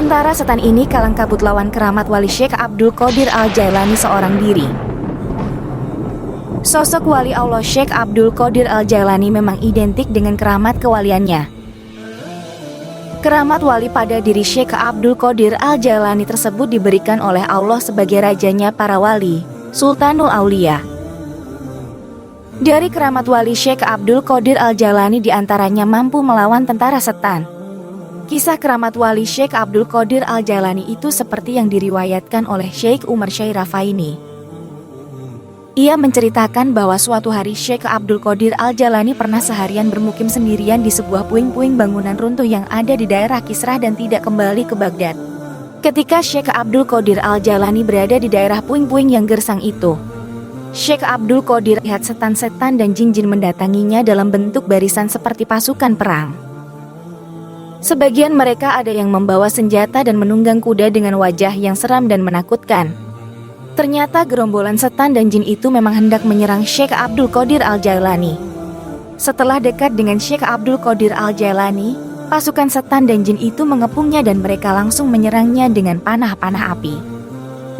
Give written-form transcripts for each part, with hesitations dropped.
Tentara setan ini kalang kabut lawan keramat wali Syekh Abdul Qadir Al-Jailani seorang diri. Sosok wali Allah Syekh Abdul Qadir Al-Jailani memang identik dengan keramat kewaliannya. Keramat wali pada diri Syekh Abdul Qadir Al-Jailani tersebut diberikan oleh Allah sebagai rajanya para wali, Sultanul Aulia. Dari keramat wali Syekh Abdul Qadir Al-Jailani diantaranya mampu melawan tentara setan. Kisah keramat wali Syekh Abdul Qadir Al-Jailani itu seperti yang diriwayatkan oleh Syekh Umar Syairafaini. Ia menceritakan bahwa suatu hari Syekh Abdul Qadir Al-Jailani pernah seharian bermukim sendirian di sebuah puing-puing bangunan runtuh yang ada di daerah Kisra dan tidak kembali ke Baghdad. Ketika Syekh Abdul Qadir Al-Jailani berada di daerah puing-puing yang gersang itu, Syekh Abdul Qadir lihat setan-setan dan jin-jin mendatanginya dalam bentuk barisan seperti pasukan perang. Sebagian mereka ada yang membawa senjata dan menunggang kuda dengan wajah yang seram dan menakutkan. Ternyata gerombolan setan dan jin itu memang hendak menyerang Syekh Abdul Qadir Al-Jailani. Setelah dekat dengan Syekh Abdul Qadir Al-Jailani, pasukan setan dan jin itu mengepungnya dan mereka langsung menyerangnya dengan panah-panah api.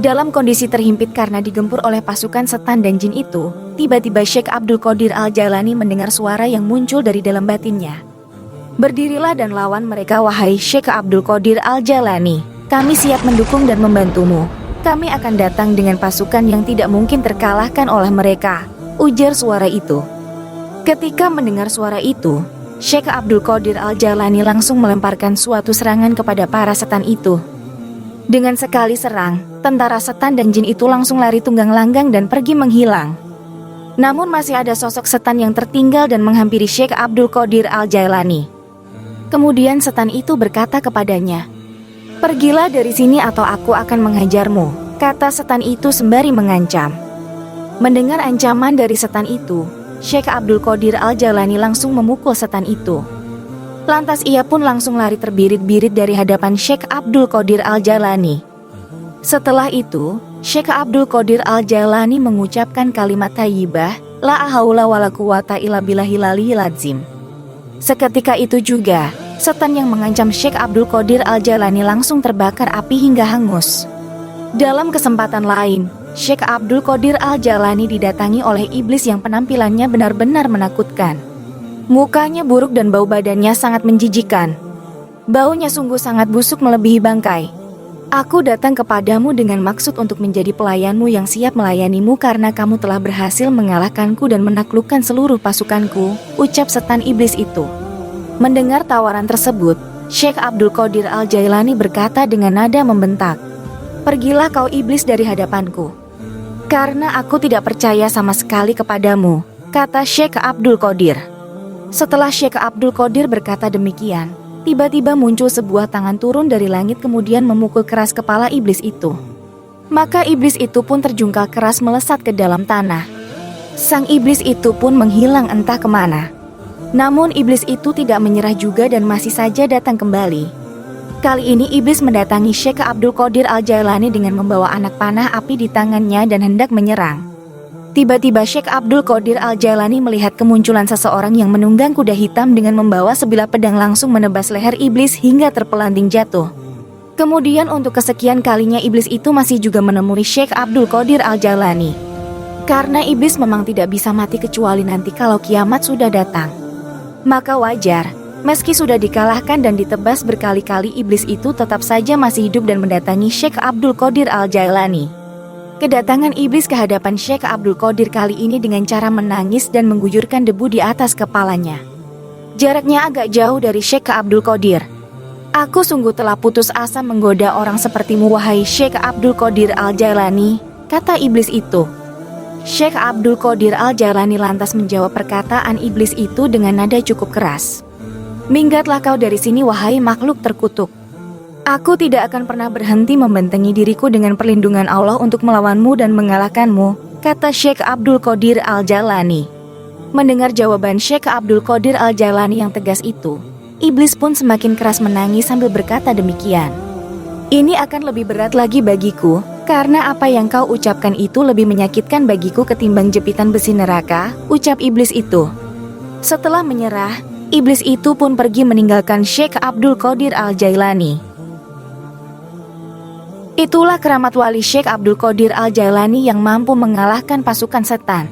Dalam kondisi terhimpit karena digempur oleh pasukan setan dan jin itu, tiba-tiba Syekh Abdul Qadir Al-Jailani mendengar suara yang muncul dari dalam batinnya. Berdirilah dan lawan mereka wahai Syekh Abdul Qadir Al-Jailani. Kami siap mendukung dan membantumu. Kami akan datang dengan pasukan yang tidak mungkin terkalahkan oleh mereka, ujar suara itu. Ketika mendengar suara itu, Syekh Abdul Qadir Al-Jailani langsung melemparkan suatu serangan kepada para setan itu. Dengan sekali serang, tentara setan dan jin itu langsung lari tunggang langgang dan pergi menghilang. Namun masih ada sosok setan yang tertinggal dan menghampiri Syekh Abdul Qadir Al-Jailani. Kemudian setan itu berkata kepadanya, "Pergilah dari sini atau aku akan menghajarmu," kata setan itu sembari mengancam. Mendengar ancaman dari setan itu, Syekh Abdul Qadir Al-Jailani langsung memukul setan itu. Lantas ia pun langsung lari terbirit-birit dari hadapan Syekh Abdul Qadir Al-Jailani. Setelah itu, Syekh Abdul Qadir Al-Jailani mengucapkan kalimat thayyibah, "La haula wala quwata illa billahil aliyyil azim." Seketika itu juga, setan yang mengancam Syekh Abdul Qadir Al-Jailani langsung terbakar api hingga hangus. Dalam kesempatan lain, Syekh Abdul Qadir Al-Jailani didatangi oleh iblis yang penampilannya benar-benar menakutkan. Mukanya buruk dan bau badannya sangat menjijikan. Baunya sungguh sangat busuk melebihi bangkai. "Aku datang kepadamu dengan maksud untuk menjadi pelayanmu yang siap melayanimu karena kamu telah berhasil mengalahkanku dan menaklukkan seluruh pasukanku," ucap setan iblis itu. Mendengar tawaran tersebut, Syekh Abdul Qadir Al-Jailani berkata dengan nada membentak, "Pergilah kau iblis dari hadapanku. Karena aku tidak percaya sama sekali kepadamu," kata Syekh Abdul Qadir. Setelah Syekh Abdul Qadir berkata demikian, tiba-tiba muncul sebuah tangan turun dari langit kemudian memukul keras kepala iblis itu. Maka iblis itu pun terjungkal keras melesat ke dalam tanah. Sang iblis itu pun menghilang entah kemana. Namun iblis itu tidak menyerah juga dan masih saja datang kembali. Kali ini iblis mendatangi Syekh Abdul Qadir Al-Jailani dengan membawa anak panah api di tangannya dan hendak menyerang. Tiba-tiba Syekh Abdul Qadir Al-Jailani melihat kemunculan seseorang yang menunggang kuda hitam dengan membawa sebilah pedang langsung menebas leher iblis hingga terpelanting jatuh. Kemudian untuk kesekian kalinya iblis itu masih juga menemui Syekh Abdul Qadir Al-Jailani. Karena iblis memang tidak bisa mati kecuali nanti kalau kiamat sudah datang. Maka wajar, meski sudah dikalahkan dan ditebas berkali-kali iblis itu tetap saja masih hidup dan mendatangi Syekh Abdul Qadir Al-Jailani. Kedatangan iblis ke hadapan Syekh Abdul Qadir kali ini dengan cara menangis dan mengguyurkan debu di atas kepalanya. Jaraknya agak jauh dari Syekh Abdul Qadir. "Aku sungguh telah putus asa menggoda orang sepertimu wahai Syekh Abdul Qadir Al-Jailani," kata iblis itu. Syekh Abdul Qadir Al-Jailani lantas menjawab perkataan iblis itu dengan nada cukup keras. "Minggatlah kau dari sini wahai makhluk terkutuk. Aku tidak akan pernah berhenti membentengi diriku dengan perlindungan Allah untuk melawanmu dan mengalahkanmu," kata Syekh Abdul Qadir Al-Jailani. Mendengar jawaban Syekh Abdul Qadir Al-Jailani yang tegas itu, iblis pun semakin keras menangis sambil berkata demikian, "Ini akan lebih berat lagi bagiku, karena apa yang kau ucapkan itu lebih menyakitkan bagiku ketimbang jepitan besi neraka," ucap iblis itu. Setelah menyerah, iblis itu pun pergi meninggalkan Syekh Abdul Qadir Al-Jailani. Itulah keramat wali Syekh Abdul Qadir Al-Jailani yang mampu mengalahkan pasukan setan.